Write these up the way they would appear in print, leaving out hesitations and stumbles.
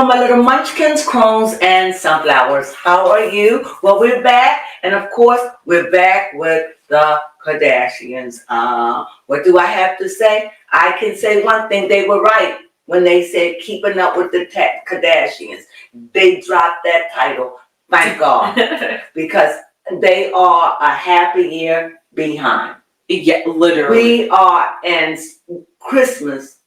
My little munchkins, crones, and sunflowers. How are you? Well, we're back, and of course, we're back with the Kardashians. What do I have to say? I can say one thing: they were right when they said keeping up with the Kardashians. They dropped that title, thank God, because they are a happy year behind. Yeah, literally. We are in Christmas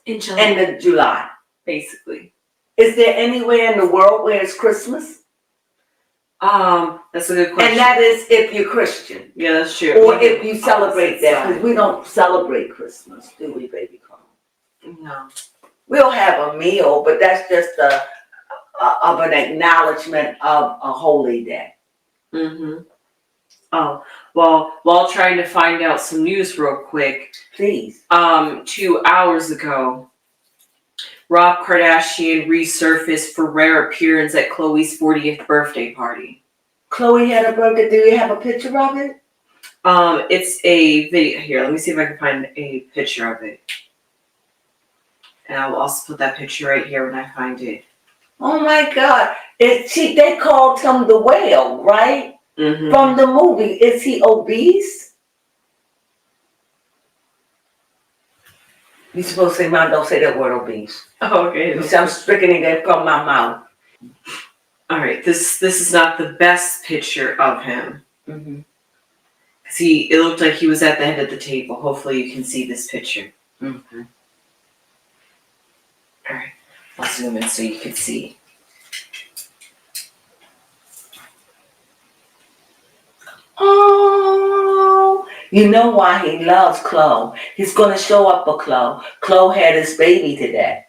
in July. Basically. Is there anywhere in the world where it's Christmas? That's a good question. And that is if you're Christian. Yeah, that's true. Or if you celebrate that, because we don't celebrate Christmas, do we, baby Crone? No. We'll have a meal, but that's just of an acknowledgement of a holy day. Mm-hmm. Oh, well, while trying to find out some news real quick. Please. 2 hours ago, Rob Kardashian resurfaced for rare appearance at Khloe's 40th birthday party. Khloe had a birthday. Do you have a picture of it? It's a video. Here, let me see if I can find a picture of it. And I'll also put that picture right here when I find it. Oh my God. They called him the whale, right? Mm-hmm. From the movie. Is he obese? You're supposed to say, Mom, don't say that word obese. Oh, okay. I'm stricken it from my mouth. All right, this is not the best picture of him. Mm-hmm. Cause it looked like he was at the head of the table. Hopefully you can see this picture. Mm-hmm. All right, I'll zoom in so you can see. Oh, you know why he loves Khloe. He's going to show up for Khloe. Khloe had his baby today.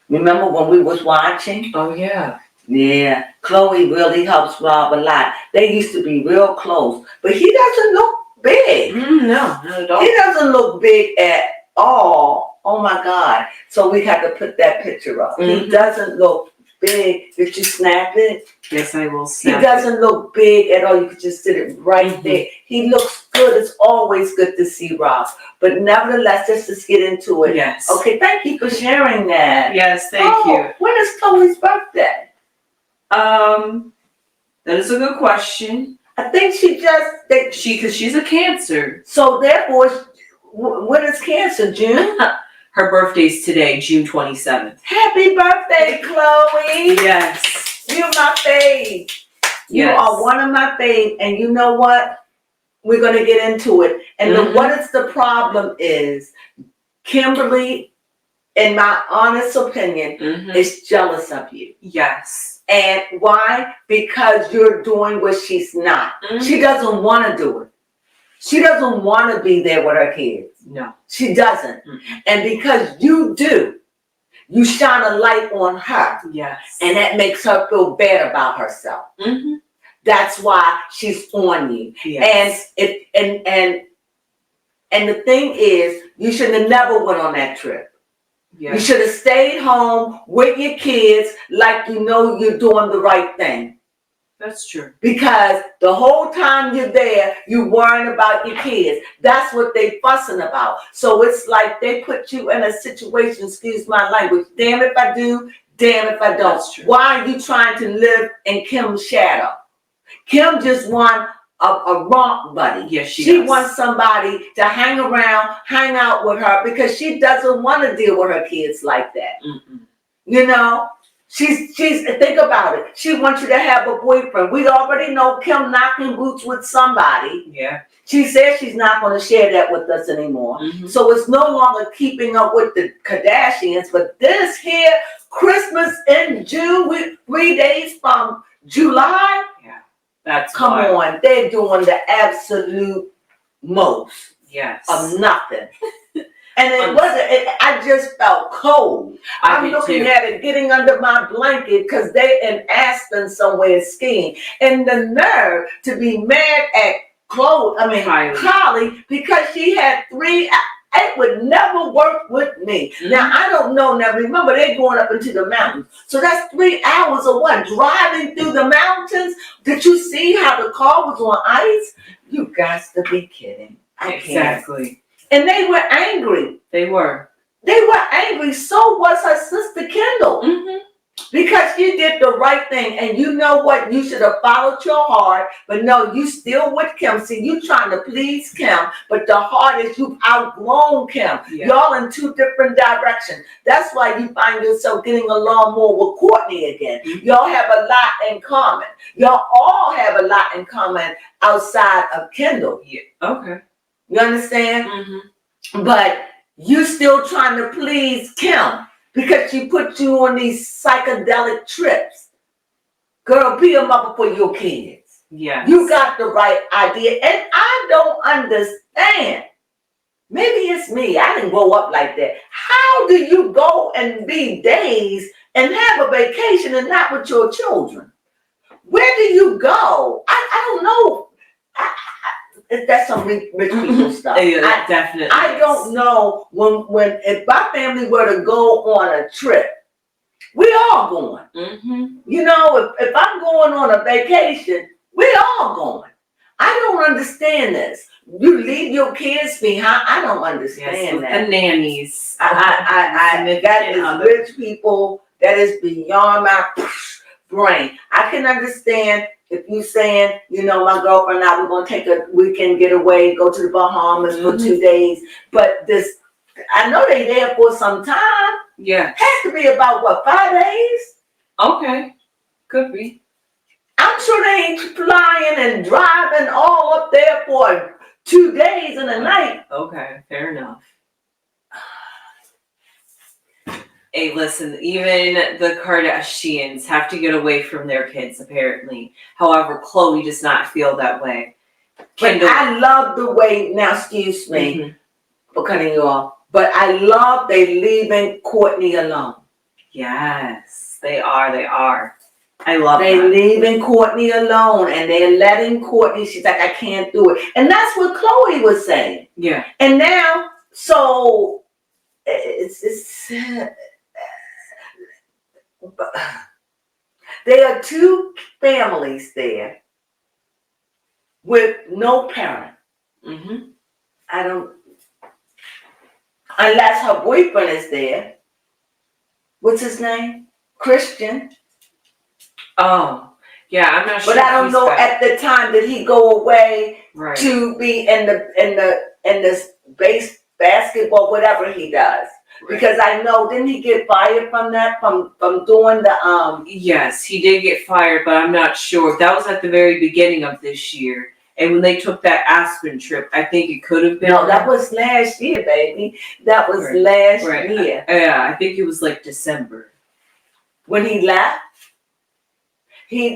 Remember when we was watching? Oh, yeah. Yeah, Khloe really helps Rob a lot. They used to be real close, but he doesn't look big. No, not at all. He doesn't look big at all. Oh my God. So we have to put that picture up. Mm-hmm. He doesn't look big. Did you snap it? Yes, I will snap it. He doesn't look big at all. You could just sit it right there. He looks good. It's always good to see Rob. But nevertheless, let's just get into it. Yes. Okay, thank you for sharing that. Yes, thank you. When is Khloe's birthday? That is a good question. I think Because she's a Cancer. So therefore, when is Cancer? June? Her birthday's today, June 27th. Happy birthday, Khloe. Yes. You're my fave. You are one of my fave. And you know what? We're going to get into it. And what is the problem is, Kimberly, in my honest opinion, is jealous of you. Yes. And why? Because you're doing what she's not. She doesn't want to do it. She doesn't want to be there with her kids. No. She doesn't. And because you do, you shine a light on her. Yes. And that makes her feel bad about herself. That's why she's on you. Yes. And the thing is, you should have never went on that trip. Yes. You should have stayed home with your kids like you know you're doing the right thing. That's true. Because the whole time you're there, you're worrying about your kids. That's what they fussing about. So it's like they put you in a situation, excuse my language, damn if I do, damn if I don't. That's true. Why are you trying to live in Kim's shadow? Kim just wants a romp buddy. Yes, she does. Wants somebody to hang around, hang out with her because she doesn't want to deal with her kids like that. You know, she's think about it. She wants you to have a boyfriend. We already know Kim knocking boots with somebody. Yeah. She says she's not going to share that with us anymore. So it's no longer keeping up with the Kardashians. But this here, Christmas in June, with 3 days from July. Yeah. That's Come on, they're doing the absolute most of nothing. And it wasn't, I just felt cold. I'm looking at it, getting under my blanket because they're in Aspen somewhere skiing. And the nerve to be mad at Kylie, because she had 3 It would never work with me. Now, I don't know. Now, remember, they're going up into the mountains. So that's 3 hours of what? Driving through the mountains? Did you see how the car was on ice? You got to be kidding. Exactly. And they were angry. They were. They were angry. So was her sister Kendall. Mm-hmm. Because you did the right thing, and you know what? You should have followed your heart, but no, you still with Kim. See, you trying to please Kim, but the heart is you've outgrown Kim. Yeah. Y'all in two different directions. That's why you find yourself getting along more with Courtney again. Mm-hmm. Y'all have a lot in common. Y'all all have a lot in common outside of Kendall. Yeah. Okay. You understand? Mm-hmm. But you still trying to please Kim. Because she put you on these psychedelic trips. Girl, be a mother for your kids. Yes. You got the right idea. And I don't understand. Maybe it's me. I didn't grow up like that. How do you go and be days and have a vacation and not with your children? Where do you go? I don't know. That's some rich people stuff. Yeah, definitely. I don't know when if my family were to go on a trip, we all going. Mm-hmm. You know, if I'm going on a vacation, we all going. I don't understand this. You leave your kids behind. I don't understand that. The nannies. That is rich people. That is beyond my brain. I can understand. If you saying, you know, my girlfriend and I, we're going to take a weekend getaway, go to the Bahamas for 2 days. But this, I know they there for some time. Yeah. Has to be about, what, 5 days? Okay. Could be. I'm sure they ain't flying and driving all up there for 2 days and a night. Okay. Fair enough. Hey, listen, even the Kardashians have to get away from their kids, apparently. However, Khloe does not feel that way. Kendall, but I love the way, now excuse me for cutting you off, but I love they leaving Courtney alone. Yes, they are. I love they that. Leaving Courtney alone, and they're letting Courtney, she's like, I can't do it. And that's what Khloe was saying. Yeah. And now, so, there are 2 families there with no parent. Mm-hmm. I don't, unless her boyfriend is there. What's his name? Christian. Oh, yeah, I'm not sure. But I don't know at the time did he go away to be in this basketball, whatever he does. Because I know, didn't he get fired from that, from doing the, Yes, he did get fired, but I'm not sure. That was at the very beginning of this year. And when they took that Aspen trip, I think it could have been. No, that was last year, baby. That was last year. Yeah, I think it was like December. When he left?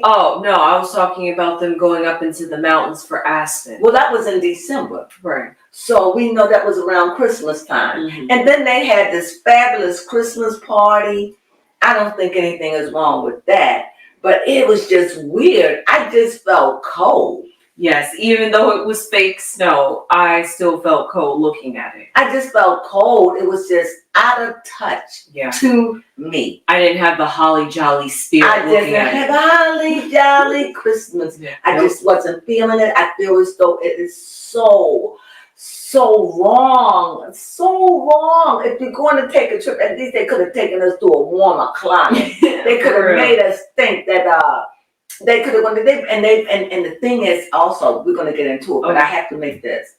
Oh, no, I was talking about them going up into the mountains for Aspen. Well, that was in December. Right. So we know that was around Christmas time. Mm-hmm. And then they had this fabulous Christmas party. I don't think anything is wrong with that. But it was just weird. I just felt cold. Yes, even though it was fake snow, I still felt cold looking at it. I just felt cold. It was just out of touch to me. I didn't have the holly jolly spirit. I didn't have a holly jolly Christmas. I just wasn't feeling it. I feel as though it is so wrong. So wrong. If you're going to take a trip, at least they could have taken us to a warmer climate. They could have made us think that they could have gone to and the thing is also, we're gonna get into it, but I have to make this.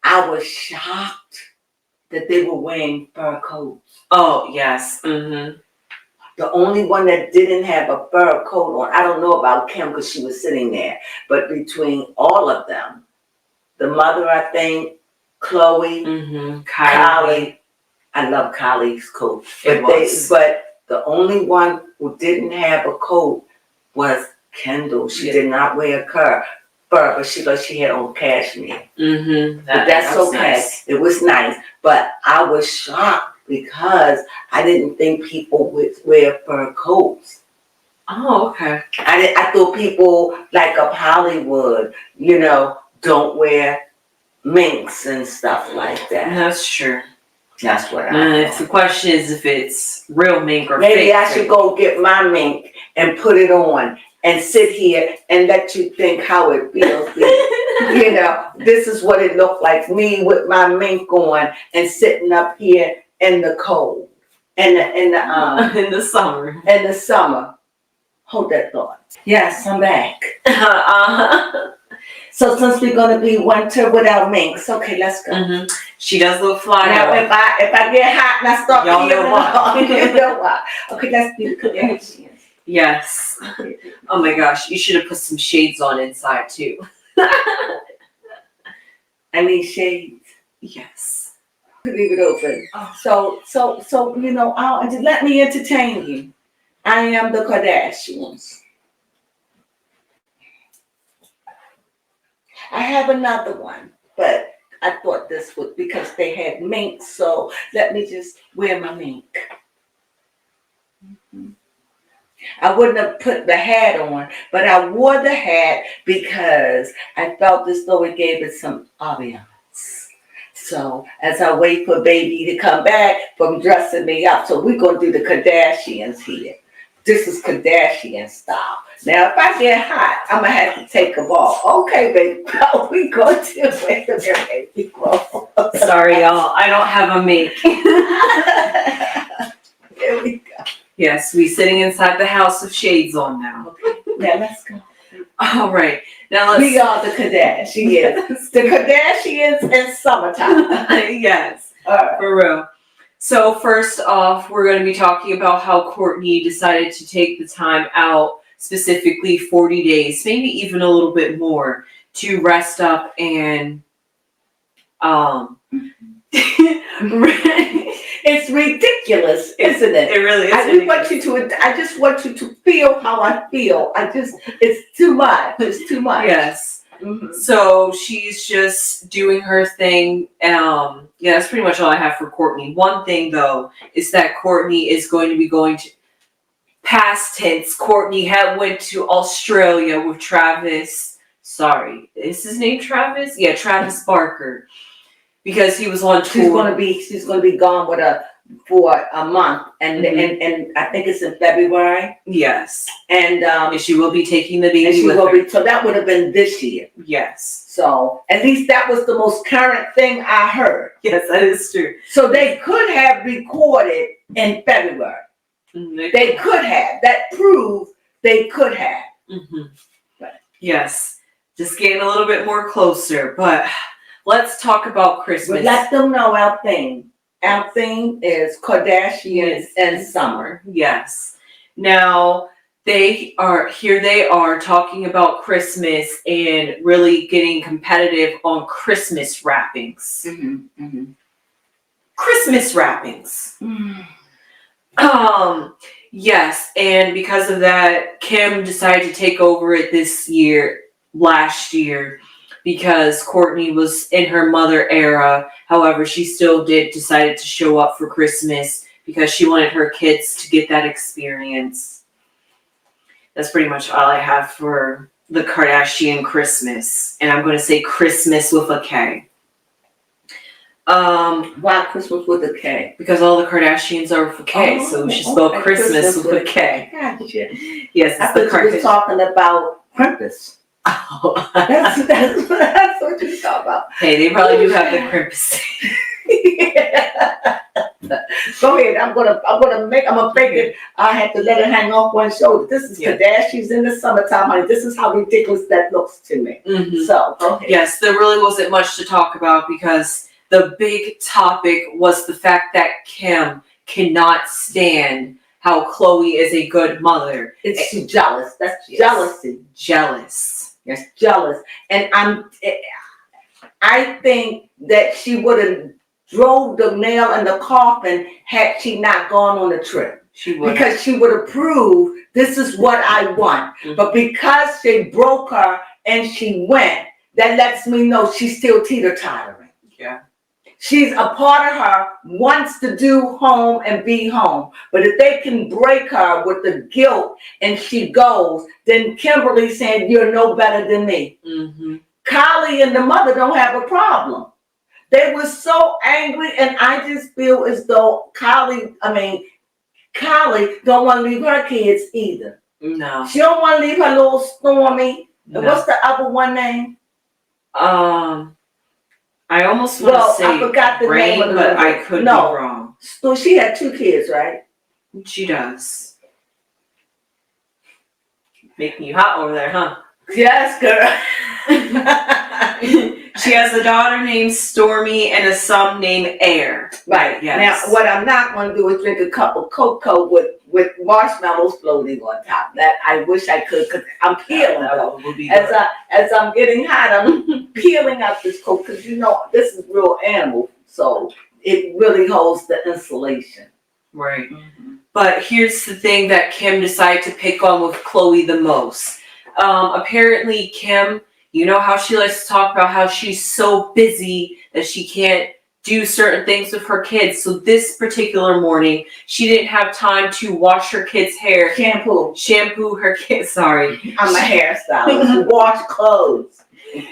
I was shocked that they were wearing fur coats. Oh, yes. Mm-hmm. The only one that didn't have a fur coat on, I don't know about Kim because she was sitting there, but between all of them, the mother, I think, Khloe, Kylie. I love Kylie's coat. But the only one who didn't have a coat was Kendall. She did not wear fur, but she had on cashmere. Mm-hmm. But that's okay. Nice. It was nice. But I was shocked because I didn't think people would wear fur coats. Oh, okay. I thought people like up Hollywood, don't wear minks and stuff like that. That's true. That's what I If the question is if it's real mink or maybe fake. I should go get my mink and put it on and sit here and let you think how it feels. You know, this is what it looked like, me with my mink on and sitting up here in the cold, in In the summer. the summer. Hold that thought. Yes, I'm back. So since we're gonna be winter without minks, okay, let's go. She does look fly. Now, if I get hot and I start Y'all know peeling why. off, you know why. Okay, let's be the Kardashians. Yes. Oh my gosh, you should have put some shades on inside too. I need shades. Yes. Leave it open. So you know, just let me entertain you. I am the Kardashians. I have another one, but I thought this would because they had mink, so let me just wear my mink. I wouldn't have put the hat on, but I wore the hat because I felt as though it gave it some ambiance. So as I wait for baby to come back from dressing me up, so we're gonna do the Kardashians here. This is Kardashian style. Now, if I get hot, I'm gonna have to take them off. Okay, baby, we going to wait a minute, baby. Sorry, y'all. I don't have a mink. Here we go. Yes, we sitting inside the house with shades on now. Okay, now let's go. All right. Now let's. We are the Kardashians. The Kardashians in summertime. Yes, All right. for real. So first off, we're going to be talking about how Kourtney decided to take the time out, specifically 40 days, maybe even a little bit more, to rest up and It's ridiculous, isn't it? It really is. I just want you to feel how I feel. It's too much. It's too much. Yes. Mm-hmm. So she's just doing her thing. Yeah, that's pretty much all I have for Kourtney. One thing though is that Kourtney is going to be going to past tense. Kourtney went to Australia with Travis. Sorry, is his name Travis? Yeah, Travis Barker. Because he was on tour. She's gonna be gone for a month, and I think it's in February. Yes. And she will be taking the baby with her. So that would have been this year. Yes. So at least that was the most current thing I heard. Yes, that is true. So they could have recorded in February. They could have. That proved they could have. But, yes. Just getting a little bit more closer, but let's talk about Christmas. Let them know our theme. Our theme is Kardashians in summer. Yes. Now, they are talking about Christmas and really getting competitive on Christmas wrappings. Christmas wrappings. Yes, and because of that, Kim decided to take over it last year, because Kourtney was in her mother era. However, she still decided to show up for Christmas because she wanted her kids to get that experience. That's pretty much all I have for the Kardashian Christmas. And I'm going to say Christmas with a K. Why Christmas with a K? Because all the Kardashians are with a K, so she spelled Christmas with a K. Gotcha. Yes, I thought you were talking about Krampus. Oh. That's what you talk about. Hey, they probably do have the Krampus. Yeah. Go ahead. I'm gonna fake it. I had to let it hang off one shoulder. This is Kardashians in the summertime, honey. This is how ridiculous that looks to me. So go ahead. Yes, there really wasn't much to talk about because the big topic was the fact that Kim cannot stand how Khloe is a good mother. She's jealous. That's jealousy. Jealous. Yes, jealous. And I think that she would have drove the nail in the coffin had she not gone on the trip. She would. Because she would have proved this is what I want. But because they broke her and she went, that lets me know she's still teeter-tottering. Yeah. She's a part of her, wants to do home and be home. But if they can break her with the guilt and she goes, then Kimberly's saying, you're no better than me. Kylie and the mother don't have a problem. They were so angry, and I just feel as though Kylie don't want to leave her kids either. No. She don't want to leave her little Stormy. No. What's the other one name? I almost want Well, to say I forgot the name of the but I movie. could No. be wrong. So she had 2 kids, right? She does. Making you hot over there, huh? Yes, girl. She has a daughter named Stormy and a son named Air. Right. Yes. Now, what I'm not going to do is drink a cup of cocoa with marshmallows floating on top. That I wish I could, because I'm peeling though. As I'm getting hot, I'm peeling out this coat, because this is real animal, so it really holds the insulation. Right. But here's the thing that Kim decided to pick on with Chloe the most. Apparently Kim, you know how she likes to talk about how she's so busy that she can't do certain things with her kids. So this particular morning, she didn't have time to wash her kids' hair. Shampoo her kids, sorry. I'm a hairstylist. Wash clothes.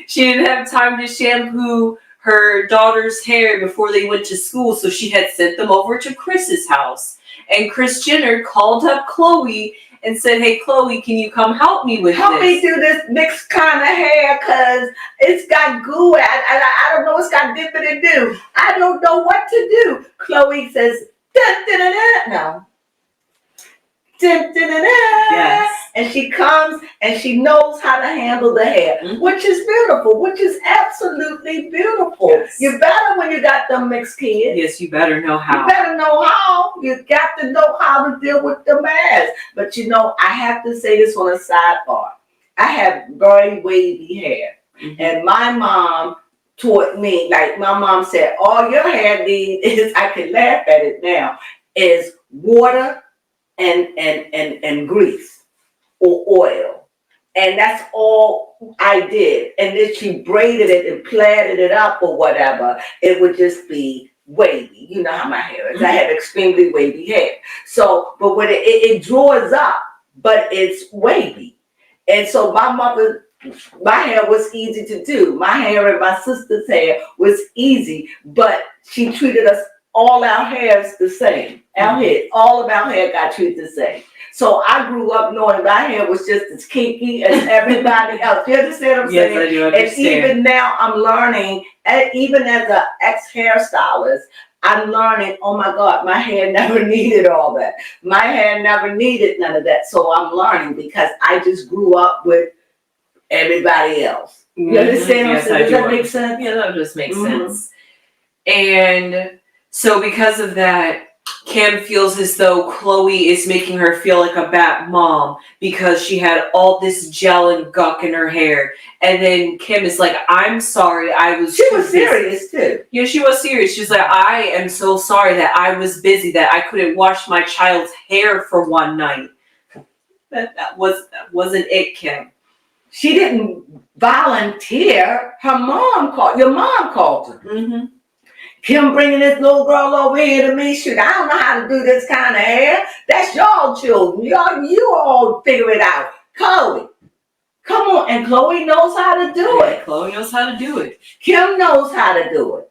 She didn't have time to shampoo her daughter's hair before they went to school, so she had sent them over to Chris's house. And Kris Jenner called up Chloe and said, "Hey, Chloe, can you come help me with Help this? me do this mixed kind of hair, because it's got goo. I don't know what's got dipping do. I don't know what to do." Chloe says, dun, dun, dun, dun. No. Dun, dun, dun, dun. Yes. And she comes and she knows how to handle the hair, which is beautiful, which is absolutely beautiful. Yes. You're better when you got them mixed kids. Yes, you better know how. You better know how. You got to know how to deal with them ass. But I have to say this on a sidebar. I have very wavy hair. And my mom taught me, like my mom said, all your hair needs is, I can laugh at it now, is water and grease or oil. And that's all I did. And then she braided it and plaited it up or whatever. It would just be wavy. You know how my hair is. I have extremely wavy hair. So, but when it draws up, but it's wavy. And so my hair was easy to do. My hair and my sister's hair was easy, but she treated us all our hairs the same. All of our hair got treated the same. So I grew up knowing my hair was just as kinky as everybody else. You understand what I'm saying? Yes, I do understand. And even now I'm learning, even as an ex-hairstylist, I'm learning, oh my God, my hair never needed all that. My hair never needed none of that. So I'm learning because I just grew up with everybody else. You understand what I'm saying? Does that make sense? Yeah, that just makes sense. And so because of that, Kim feels as though Chloe is making her feel like a bad mom because she had all this gel and gunk in her hair. And then Kim is like, I'm sorry, She was serious too. Yeah, she was serious. She's like, I am so sorry that I was busy, that I couldn't wash my child's hair for one night. That wasn't it, Kim. She didn't volunteer. Your mom called her. Kim bringing this little girl over here to me. Shoot, I don't know how to do this kind of hair. That's y'all children. You all figure it out. Chloe, come on. And Chloe knows how to do it. Chloe knows how to do it. Kim knows how to do it.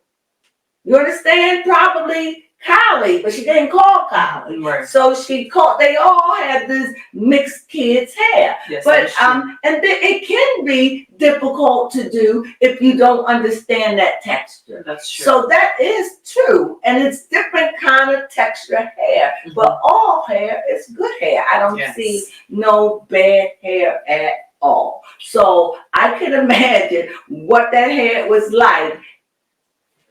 You understand? Probably Kylie, but she didn't call Kylie. Right. So they all had this mixed kids hair. Yes, but it can be difficult to do if you don't understand that texture. That's true. So that is true. And it's different kind of texture hair. But all hair is good hair. I don't see no bad hair at all. So I can imagine what that hair was like.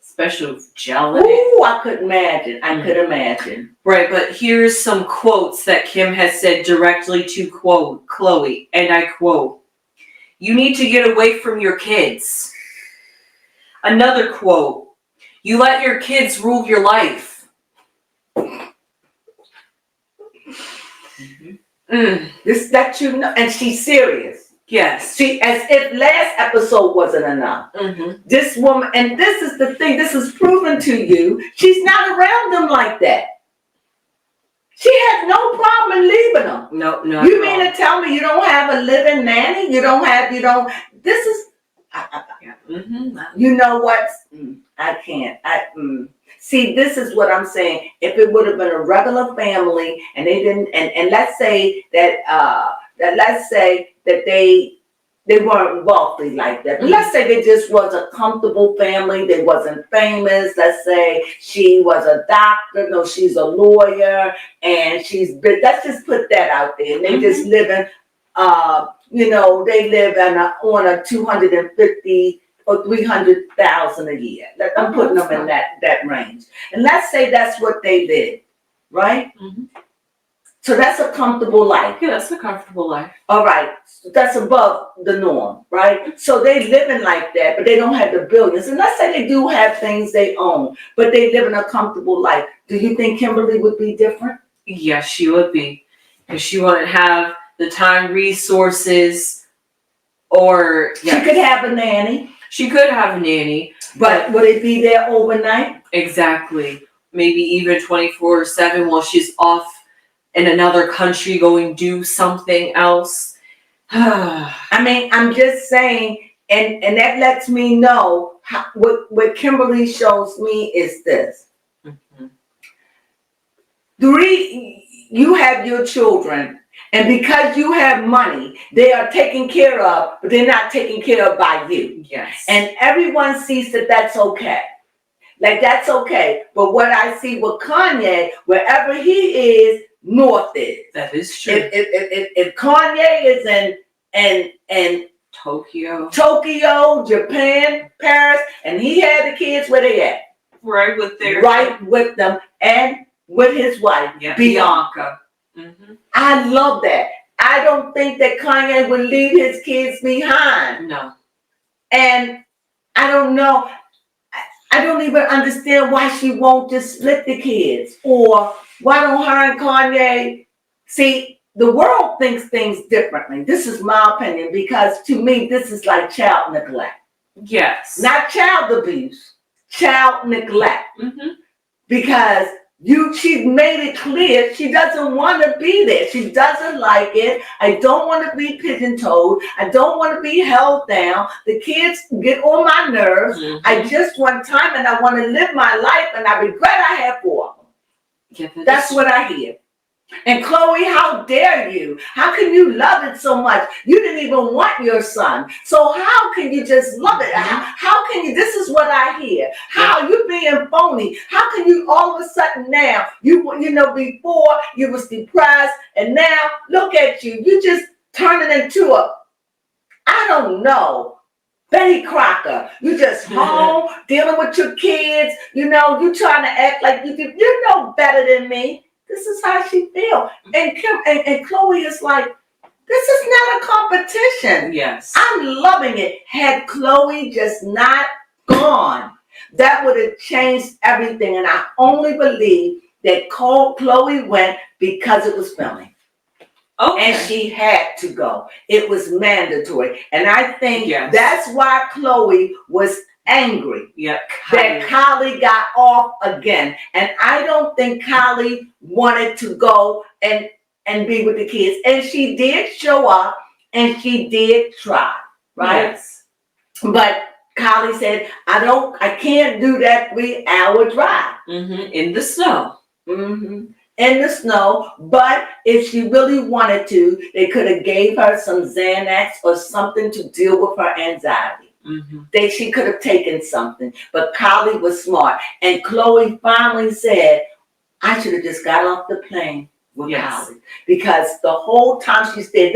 Especially with gel in it. Ooh, I could imagine. Right, but here's some quotes that Kim has said directly to Chloe, and I quote, "You need to get away from your kids." Another quote, "You let your kids rule your life." And she's serious. Yes. As if last episode wasn't enough. This woman, and this is the thing, this is proven to you, she's not around them like that. She has no problem leaving them. No. You mean to tell me you don't have a living nanny? This is, you know what? I can't. See, this is what I'm saying. If it would have been a regular family and they didn't, and let's say that, they they weren't wealthy like that. But let's say they just was a comfortable family. They wasn't famous. Let's say she was a doctor. No, she's a lawyer, and let's just put that out there. And they just living, they live on a 250 or 300,000 a year. I'm putting them in that range. And let's say that's what they did, right? Mm-hmm. So that's a comfortable life. Yeah, that's a comfortable life. All right, that's above the norm, right? So they living like that, but they don't have the billions. And let's say they do have things they own, but they live in a comfortable life. Do you think Kimberly would be different? Yes, she would be. Because she wouldn't have the time, resources, or... She could have a nanny. She could have a nanny. But would it be there overnight? Exactly. Maybe even 24/7 while she's off in another country going do something else. I mean, I'm just saying, and that lets me know what Kimberly shows me is this. Mm-hmm. You have your children, and because you have money, they are taken care of, but they're not taken care of by you. Yes. And everyone sees that that's okay. Like, that's okay. But what I see with Kanye, wherever he is, North is. That is true. If Kanye is in Tokyo, Japan, Paris, and he had the kids, where they at? Right with them, and with his wife, Bianca. Mm-hmm. I love that. I don't think that Kanye would leave his kids behind. No. And I don't know. I don't even understand why she won't just split the kids, or why don't her and Kanye see? The world thinks things differently. This is my opinion, because to me, this is like child neglect. Yes. Not child abuse, child neglect. Mm-hmm. Because she made it clear she doesn't want to be there. She doesn't like it. I don't want to be pigeon-toed. I don't want to be held down. The kids get on my nerves. Mm-hmm. I just want time, and I want to live my life, and I regret I have 4 of them. Yeah, that's what I hear. And Chloe, how dare you? How can you love it so much? You didn't even want your son. So how can you just love it? How can you? This is what I hear. How you being phony? How can you all of a sudden now, before you was depressed, and now look at you. You just turn it into I don't know, Betty Crocker. You just home, dealing with your kids. You trying to act like you know better than me. This is how she feels. And and Chloe is like, this is not a competition. Yes. I'm loving it. Had Chloe just not gone, that would have changed everything. And I only believe that Chloe went because it was filming. Okay. And she had to go. It was mandatory. And I think that's why Chloe was angry that Kylie got off again. And I don't think Kylie wanted to go and be with the kids. And she did show up, and she did try, right? Yes. But Kylie said, I can't do that 3-hour drive. Mm-hmm. In the snow. Mm-hmm. In the snow. But if she really wanted to, they could have gave her some Xanax or something to deal with her anxiety. Mm-hmm. She could have taken something, but Kylie was smart. And Chloe finally said, I should have just got off the plane with Kylie. Because the whole time she said,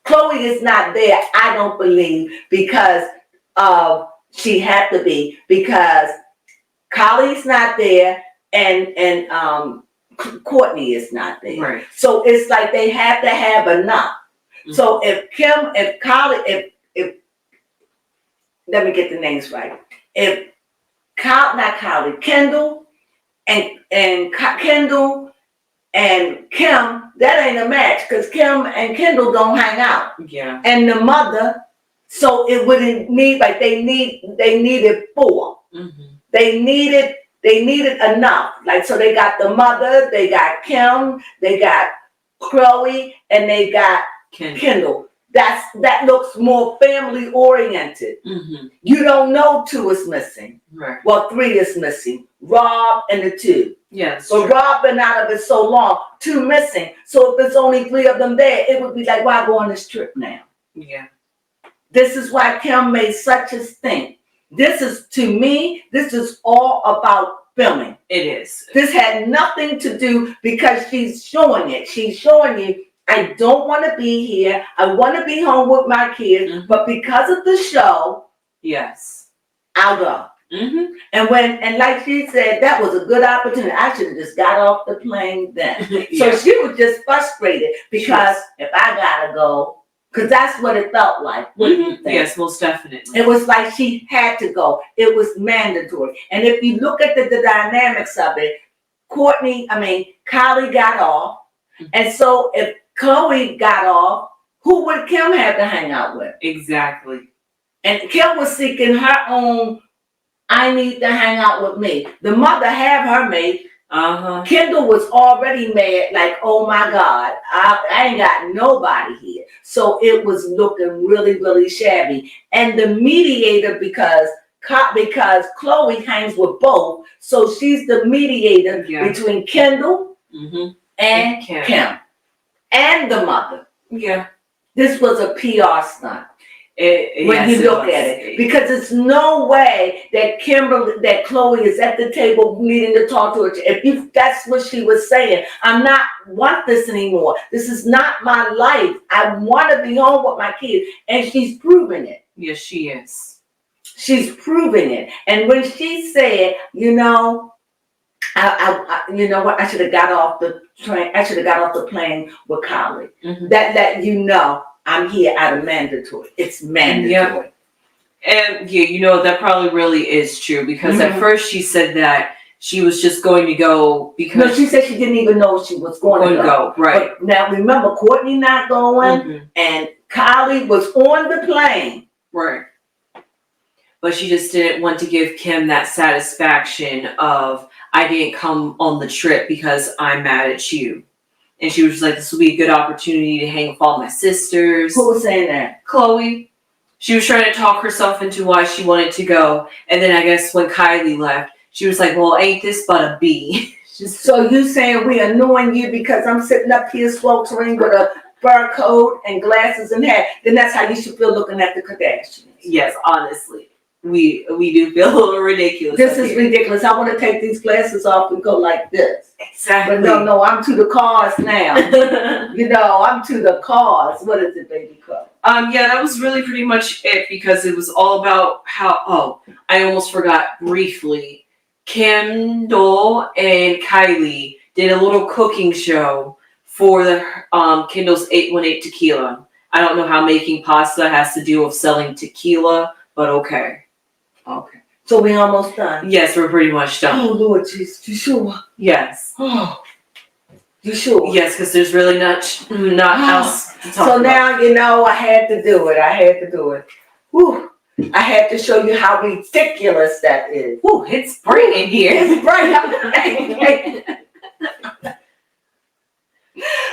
Chloe is not there, I don't believe, because she had to be, because Kylie's not there, and Courtney is not there. Right. So it's like they have to have enough. Mm-hmm. So if let me get the names right. If Kendall and Kendall and Kim, that ain't a match, because Kim and Kendall don't hang out. Yeah. And the mother, so it wouldn't need, like, they needed 4. Mm-hmm. They needed enough. Like, so they got the mother, they got Kim, they got Chloe, and they got Kendall. That looks more family oriented. Mm-hmm. You don't know 2 is missing. Right. Well, 3 is missing. Rob and the 2. Yes. But Rob been out of it so long, 2 missing. So if it's only 3 of them there, it would be like, why go on this trip now? Yeah. This is why Kim made such a stink. This is, to me, this is all about filming. It is. This had nothing to do, because she's showing it. She's showing you, I don't want to be here. I want to be home with my kids, Mhm. but because of the show, Yes. I'll go. Mm-hmm. And like she said, that was a good opportunity. I should have just got off the plane then. So Yeah. she was just frustrated because if I gotta go, because that's what it felt like. What do you think? Yes, most definitely. It was like she had to go. It was mandatory. And if you look at the dynamics of it, Kylie got off. And so if Chloe got off, who would Kim have to hang out with? Exactly. And Kim was seeking her own, I need to hang out with me. The mother had her mate. Kendall was already mad, like, oh my God, I ain't got nobody here. So it was looking really, really shabby. And the mediator, because Chloe hangs with both, so she's the mediator between Kendall and Kim and the mother. Yeah. This was a PR stunt. When you look at it, because it's no way that Chloe is at the table needing to talk to her. That's what she was saying. I'm not want this anymore. This is not my life. I want to be home with my kids, and she's proving it. Yes, she is. She's proving it. And when she said, you know what, I should have got off the train. I should have got off the plane with Kylie. That I'm here out of mandatory. It's mandatory. And that probably really is true, because at first she said that she was just going to go because... No, she said she didn't even know she was going to go. Right. But now remember, Courtney not going, and Kylie was on the plane. Right. But she just didn't want to give Kim that satisfaction of, I didn't come on the trip because I'm mad at you. And she was just like, this will be a good opportunity to hang with all my sisters. Who was saying that? Chloe. She was trying to talk herself into why she wanted to go. And then I guess when Kylie left, she was like, well, ain't this but a B? So you saying we annoying you because I'm sitting up here sweltering with a fur coat and glasses and hat? Then that's how you should feel looking at the Kardashians. Yes, honestly. We do feel a little ridiculous. This is ridiculous. I want to take these glasses off and go like this. Exactly. But no, I'm to the cars now. I'm to the cars. What is it, baby called? Yeah, that was really pretty much it, because it was all about how, I almost forgot briefly. Kendall and Kylie did a little cooking show for the Kendall's 818 tequila. I don't know how making pasta has to do with selling tequila, but okay. Okay. So we almost done? Yes, we're pretty much done. Oh, Lord Jesus. You sure? Yes. Oh, you sure? Yes, because there's really not else to talk about. Now, I had to do it. Whew. I had to show you how ridiculous that is. Whew, it's bright in here. It's bright.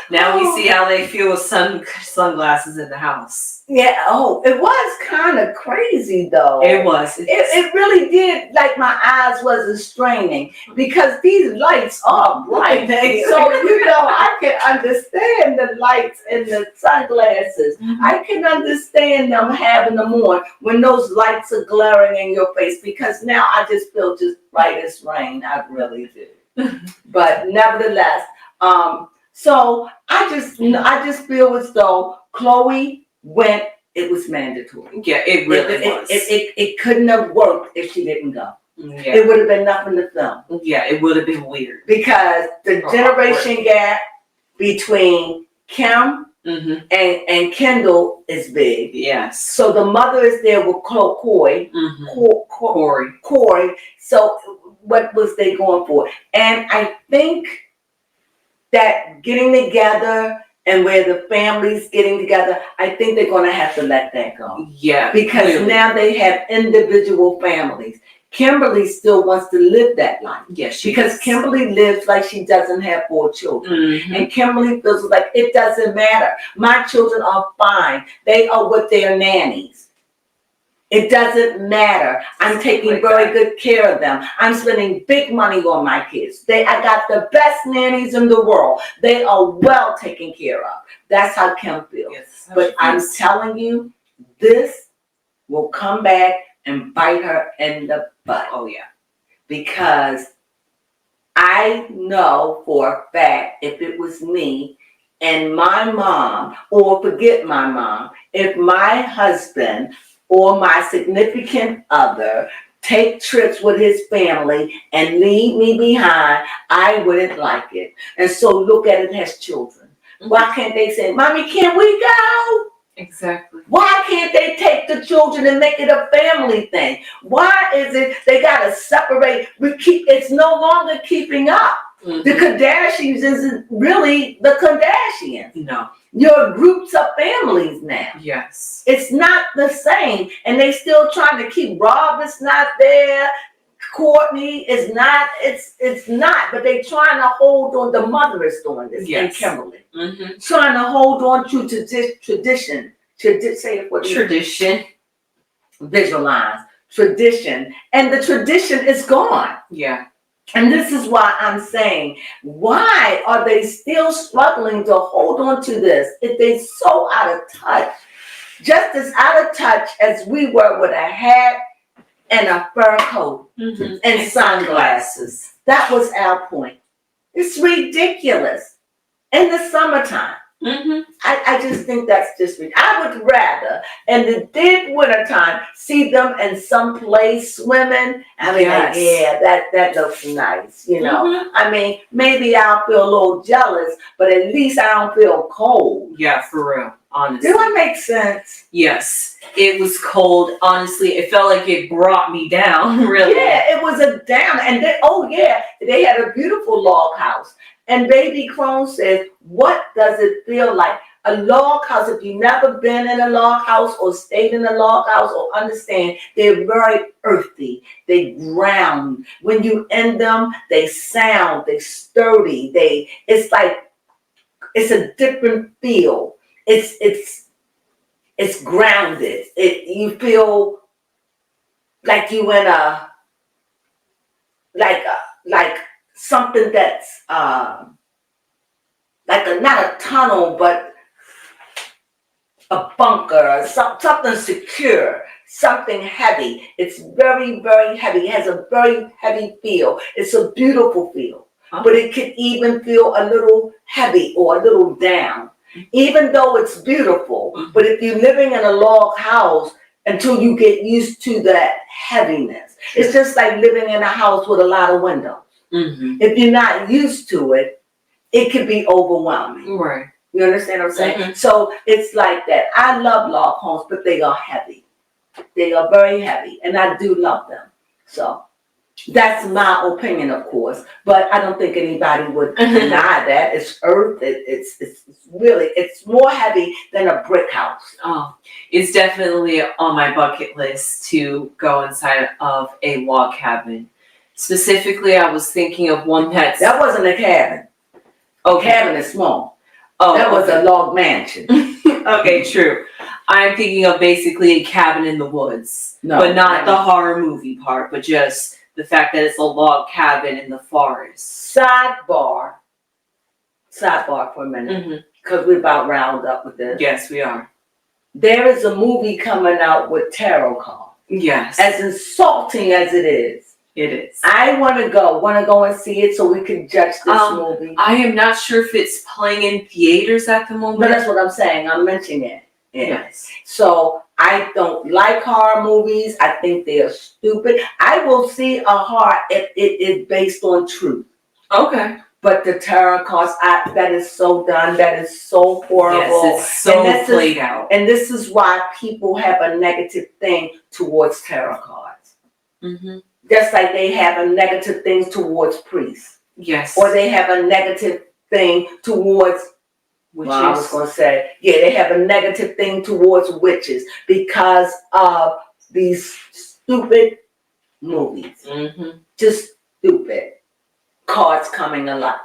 Now we see how they feel with sunglasses in the house. Yeah, it was kind of crazy though. It was. It really did, like my eyes wasn't straining, because these lights are bright. So, I can understand the lights and the sunglasses. I can understand them having them on when those lights are glaring in your face, because now I just feel just bright as rain. I really do. But nevertheless, so I just feel as though Chloe went. It was mandatory. Yeah, it really was. It couldn't have worked if she didn't go. Yeah. It would have been nothing to film. Yeah, it would have been weird. Because the generation gap between Kim and Kendall is big. Yes. So the mother is there with Corey. So what was they going for? And I think that getting together and where the family's getting together, I think they're going to have to let that go. Yeah. Because now they have individual families. Kimberly still wants to live that life. Yes, because Kimberly lives like she doesn't have 4 children. And Kimberly feels like it doesn't matter. My children are fine. They are with their nannies. It doesn't matter. I'm taking very good care of them. I'm spending big money on my kids. I got the best nannies in the world. They are well taken care of. That's how Kim feels. Yes, but I'm telling you, this will come back and bite her in the butt. Oh yeah. Because I know for a fact if it was me and my mom, or forget my mom, if my husband or my significant other take trips with his family and leave me behind, I wouldn't like it. And so look at it as children. Why can't they say, Mommy, can we go? Exactly. Why can't they take the children and make it a family thing? Why is it they gotta separate? It's no longer keeping up. Mm-hmm. The Kardashians isn't really the Kardashians. No. You're groups of families now. Yes. It's not the same. And they still trying to keep Rob is not there. Courtney is not, it's not, but they trying to hold on. The mother is doing this, Yes. and Kimberly. Mm-hmm. Trying to hold on to tradition. Say it for Tradition. Visualize. Tradition. And the tradition is gone. Yeah. And this is why I'm saying, why are they still struggling to hold on to this if they're so out of touch? Just as out of touch as we were with a hat and a fur coat and sunglasses. That was our point. It's ridiculous. In the summertime. I just think that's just ridiculous. I would rather, in the dead wintertime, see them in some place swimming. I mean, Yes. that looks nice, you know. I mean, maybe I'll feel a little jealous, but at least I don't feel cold. Yeah, for real. Honestly. Do that make sense? Yes. It was cold. Honestly, it felt like it brought me down, really. Yeah, it was a down. And then, they had a beautiful log house. And baby Crone says, what does it feel like? A log house, if you've never been in a log house or stayed in a log house or understand, they're very earthy. They ground. When you in them, they sound, they sturdy. It's a different feel. It's grounded. You feel like you in like something that's not a tunnel, but a bunker, or something secure, something heavy. It's very, very heavy. It has a very heavy feel. It's a beautiful feel, but it could even feel a little heavy or a little down, even though it's beautiful. But if you're living in a log house, until you get used to that heaviness, it's just like living in a house with a lot of windows. If you're not used to it, it can be overwhelming. Right. You understand what I'm saying? So it's like that. I love log homes, but they are heavy. They are very heavy, and I do love them. So that's my opinion, of course. But I don't think anybody would deny that. It's earth. It's more heavy than a brick house. Oh, it's definitely on my bucket list to go inside of a log cabin. Specifically, I was thinking of one that wasn't a cabin. Cabin is small. That was a log mansion. Okay, true. I'm thinking of basically a cabin in the woods, but not the horror movie part, but just the fact that it's a log cabin in the forest. Sidebar for a minute, because we're about round up with this. Yes, we are. There is a movie coming out with tarot cards. Yes. As insulting as it is. It is. I want to go and see it so we can judge this movie. I am not sure if it's playing in theaters at the moment. But that's what I'm saying. I'm mentioning it. Yes. So I don't like horror movies. I think they are stupid. I will see a horror if it is based on truth. Okay. But the tarot cards, that is so done. That is so horrible. Yes, it's so played out. And this is why people have a negative thing towards tarot cards. Just like they have a negative thing towards priests. Yes. Or they have a negative thing towards witches. Well, I was going to say, they have a negative thing towards witches because of these stupid movies. Just stupid. Cards coming alive.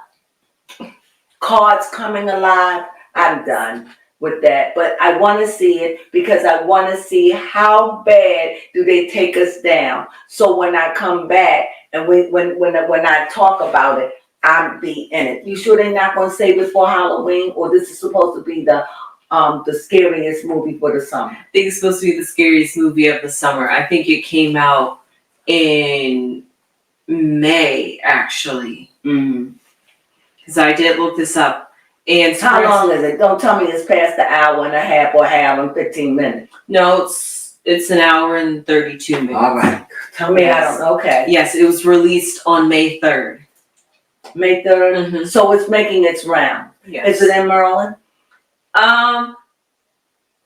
I'm done with that. But I want to see it because I want to see how bad do they take us down. So when I come back and when I talk about it, I'll be in it. You sure they're not going to say before Halloween, or this is supposed to be the the scariest movie for the summer? I think it's supposed to be the scariest movie of the summer. I think it came out in May, actually. Mm-hmm. Because I did look this up. And How long is it? Don't tell me it's past the hour and a half or hour and 15 minutes. No, it's an hour and 32 minutes. All right. Tell me, Yes. I don't know. Okay. Yes, it was released on May 3rd. May 3rd? Mm-hmm. So it's making its round. Yes. Is it in Maryland?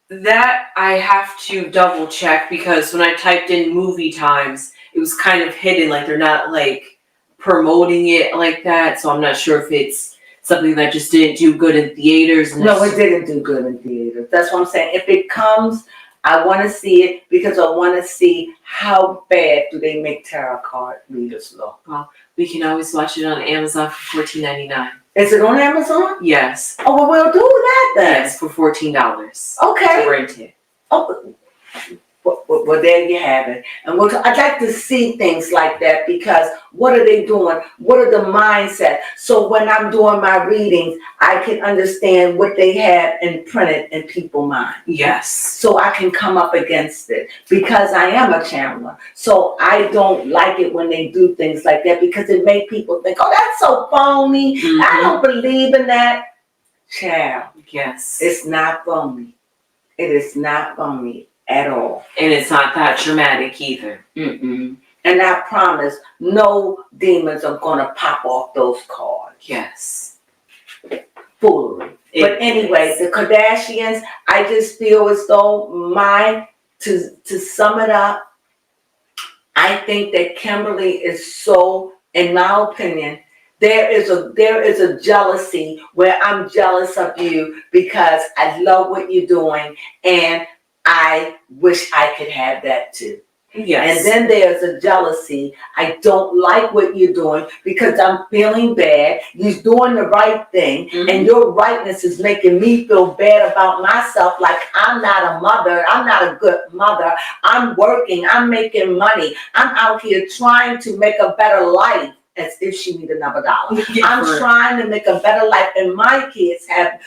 That I have to double check because when I typed in movie times, it was kind of hidden, like they're not like promoting it like that. So I'm not sure if it's something that just didn't do good in theaters. No, it didn't do good in theaters. That's what I'm saying. If it comes, I want to see it because I want to see how bad do they make tarot card readers look. Well, we can always watch it on Amazon for $14.99. Is it on Amazon? Yes. Oh, well, we'll do that then. Yes, for $14. Okay. To rent it. Oh, well, there you have it. And I'd like to see things like that because what are they doing? What are the mindset? So when I'm doing my readings, I can understand what they have imprinted in people's minds. Yes. So I can come up against it because I am a channeler. So I don't like it when they do things like that because it makes people think, oh, that's so phony. Mm-hmm. I don't believe in that. Child, Yes. it's not phony. It is not phony at all. And it's not that dramatic either. Mm-mm. And I promise no demons are going to pop off those cards. Yes. Foolery. But anyway, the Kardashians, I just feel as though to sum it up, I think that Kimberly is so, in my opinion, there is a jealousy where I'm jealous of you because I love what you're doing and I wish I could have that too. Yes. And then there's a jealousy. I don't like what you're doing because I'm feeling bad. You're doing the right thing, and your rightness is making me feel bad about myself. Like I'm not a mother. I'm not a good mother. I'm working. I'm making money. I'm out here trying to make a better life. As if she need another dollar. I'm trying to make a better life, and my kids have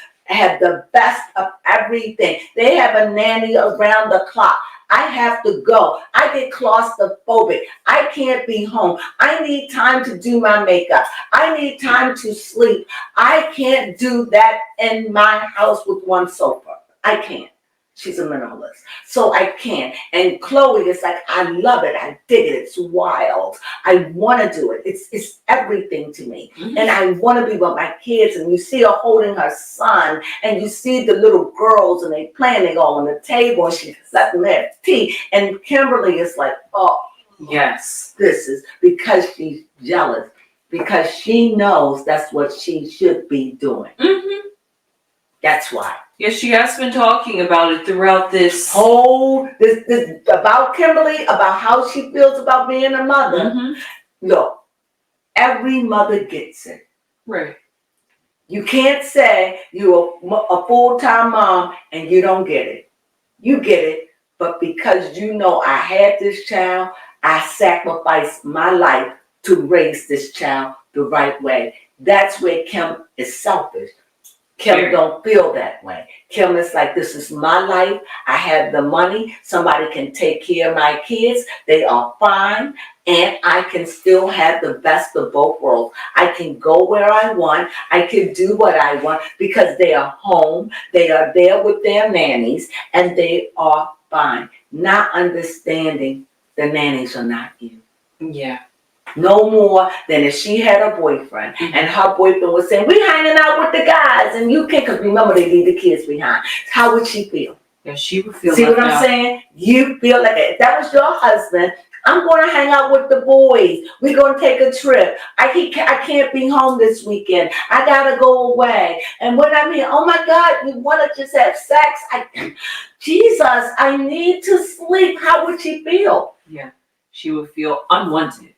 the best of everything. They have a nanny around the clock. I have to go. I get claustrophobic. I can't be home. I need time to do my makeup. I need time to sleep. I can't do that in my house with one sofa. I can't. She's a minimalist. So I can't. And Chloe is like, I love it. I dig it. It's wild. I want to do it. It's everything to me. And I want to be with my kids. And you see her holding her son. And you see the little girls and they playing. They go on the table and she's letting them have tea. And Kimberly is like, oh, yes. This is because she's jealous. Because she knows that's what she should be doing. That's why. Yes, she has been talking about it throughout this this about Kimberly, about how she feels about being a mother. Look, every mother gets it. Right. You can't say you're a full-time mom and you don't get it. You get it, but because you know I had this child, I sacrificed my life to raise this child the right way. That's where Kim is selfish. Kim don't feel that way. Kim is like, this is my life. I have the money. Somebody can take care of my kids. They are fine. And I can still have the best of both worlds. I can go where I want. I can do what I want because they are home. They are there with their nannies and they are fine. Not understanding the nannies are not you. Yeah. No more than if she had a boyfriend and her boyfriend was saying, we hanging out with the guys and you can't, because remember they leave the kids behind. How would she feel? Yeah, she would feel. See what I'm saying? You feel like if that was your husband, I'm going to hang out with the boys. We're going to take a trip. I can't be home this weekend. I got to go away. And when I'm here, oh my God, you want to just have sex? Jesus, I need to sleep. How would she feel? Yeah, she would feel unwanted.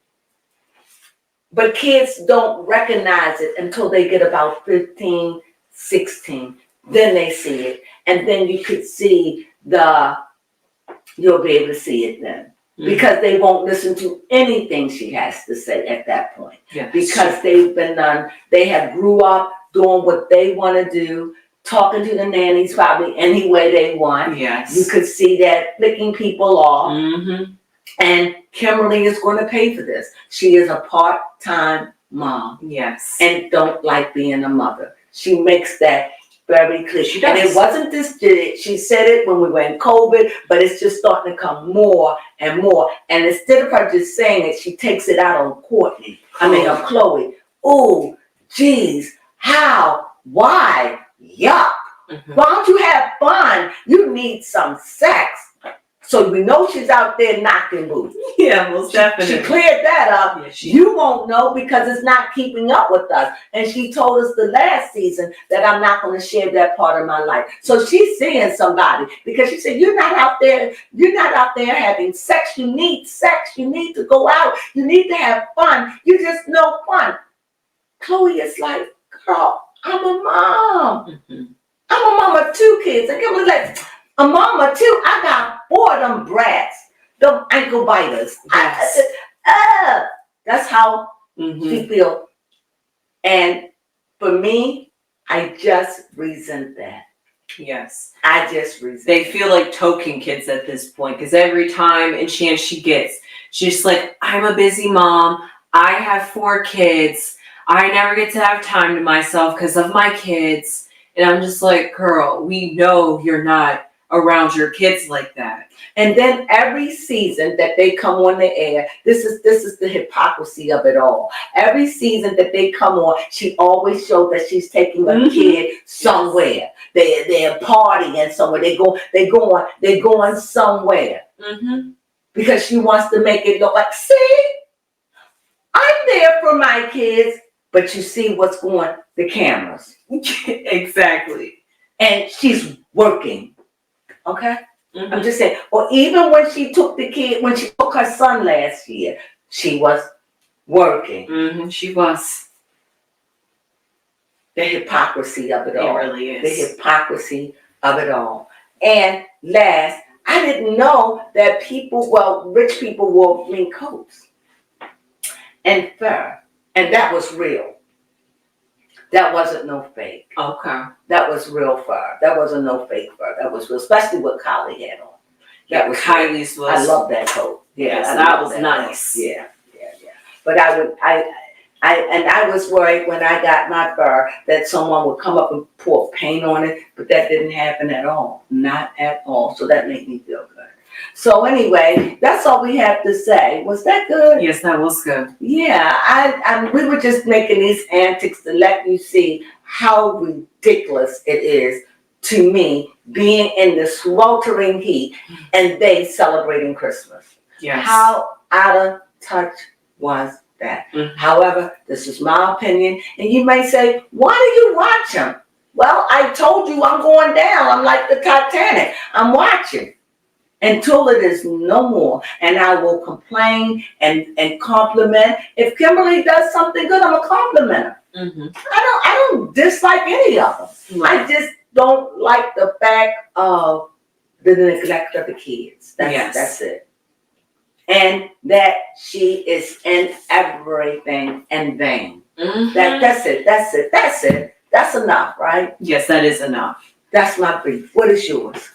But kids don't recognize it until they get about 15, 16. Then they see it. And then you could see you'll be able to see it then. Because they won't listen to anything she has to say at that point. Yes. Because they have grew up doing what they want to do. talking to the nannies probably any way they want. Yes. You could see that flicking people off. Mm-hmm. And Kimberly is going to pay for this. She is a part-time mom. Yes. And don't like being a mother. She makes that very clear. She does. And it wasn't this, she said it when we were in COVID, but it's just starting to come more and more. And instead of her just saying it, she takes it out on on Chloe. Oh, geez, how, why, yuck. Mm-hmm. Why don't you have fun? You need some sex. So we know she's out there knocking boots. Yeah, most definitely. She cleared that up. Yes, you won't know because it's not keeping up with us. And she told us the last season that I'm not going to share that part of my life. So she's seeing somebody because she said, you're not out there having sex. You need sex. You need to go out. You need to have fun. You just know fun. Chloe is like, girl, I'm a mom. Mm-hmm. I'm a mom of 2 kids. And Kimberly's like, a mama too. I got 4 of them brats, them ankle biters. Yes. That's how Mm-hmm. she feels. And for me, I just resent that. Yes. I just resent. They feel like token kids at this point because every time and chance she gets, she's just like, I'm a busy mom. I have 4 kids. I never get to have time to myself because of my kids. And I'm just like, girl, we know you're not around your kids like that. And then every season that they come on the air, this is the hypocrisy of it all. Every season that they come on, she always shows that she's taking a kid somewhere. They're partying somewhere. They're going somewhere. Mm-hmm. Because she wants to make it look like, see, I'm there for my kids, but you see what's going, the cameras. Exactly. And she's working. Okay? Mm-hmm. I'm just saying, or even when she took her son last year, she was working. Mm-hmm. She was. The hypocrisy of it all. It really is. The hypocrisy of it all. And last, I didn't know that rich people wore mink coats and fur. And that was real. That wasn't no fake. Okay. That was real fur. That wasn't no fake fur. That was real, especially what Kylie had on. That was Kylie's was. I love that coat. Yeah, yes, that was nice. Coat. Yeah. But I was worried when I got my fur that someone would come up and pour paint on it, but that didn't happen at all. Not at all. So that made me feel good. So anyway, that's all we have to say. Was that good? Yes, that was good. Yeah, we were just making these antics to let you see how ridiculous it is to me being in the sweltering heat and they celebrating Christmas. Yes. How out of touch was that? Mm-hmm. However, this is my opinion, and you may say, why do you watch them? Well, I told you I'm going down. I'm like the Titanic. I'm watching until it is no more, and I will complain and compliment. If Kimberly does something good, I'm a compliment her. Mm-hmm. I don't dislike any of them. Right. I just don't like the fact of the neglect of the kids. That's it. And that she is in everything in vain. Mm-hmm. That's it. That's enough, right? Yes, that is enough. That's my beef. What is yours?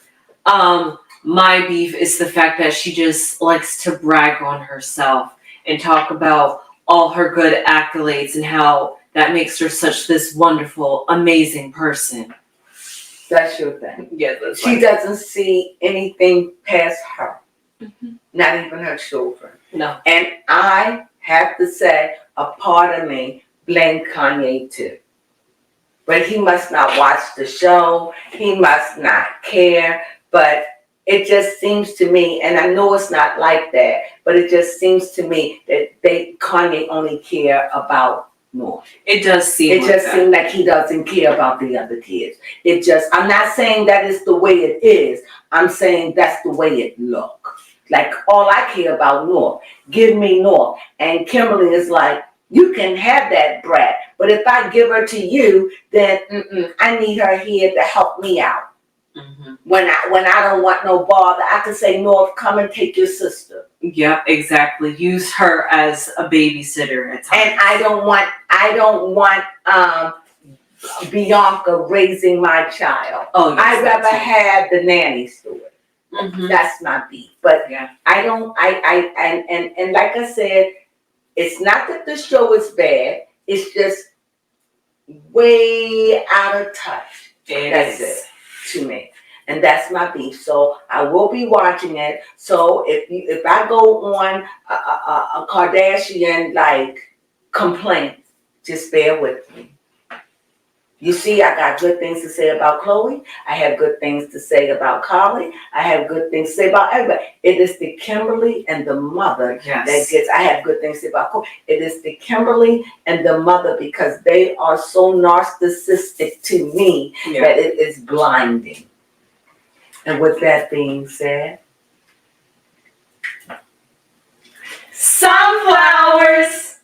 My beef is the fact that she just likes to brag on herself and talk about all her good accolades and how that makes her such this wonderful, amazing person. That's your thing. Yeah, that's She doesn't see anything past her. Mm-hmm. Not even her children. No. And I have to say, a part of me blamed Kanye too. But he must not watch the show. He must not care. But it just seems to me, and I know it's not like that, but it just seems to me that Kanye only care about North. It does seem It just seems like he doesn't care about the other kids. I'm not saying that is the way it is. I'm saying that's the way it looks. Like, all I care about North. Give me North. And Kimberly is like, you can have that brat, but if I give her to you, then I need her here to help me out. Mm-hmm. When I don't want no bother, I can say, North, come and take your sister. Yep, exactly. Use her as a babysitter at times. And I don't want Bianca raising my child. Oh, yes, I'd rather that too. have the nannies do it. Mhm. That's my beef. But Yeah. I don't, and like I said, it's not that the show is bad. It's just way out of touch. That's it to me. And that's my beef. So I will be watching it. So if I go on a Kardashian like complaint, just bear with me. You see, I got good things to say about Chloe. I have good things to say about Carly. I have good things to say about everybody. It is the Kimberly and the mother that gets, I have good things to say about Chloe. It is the Kimberly and the mother because they are so narcissistic to me that it is blinding. And with that being said, Sunflowers!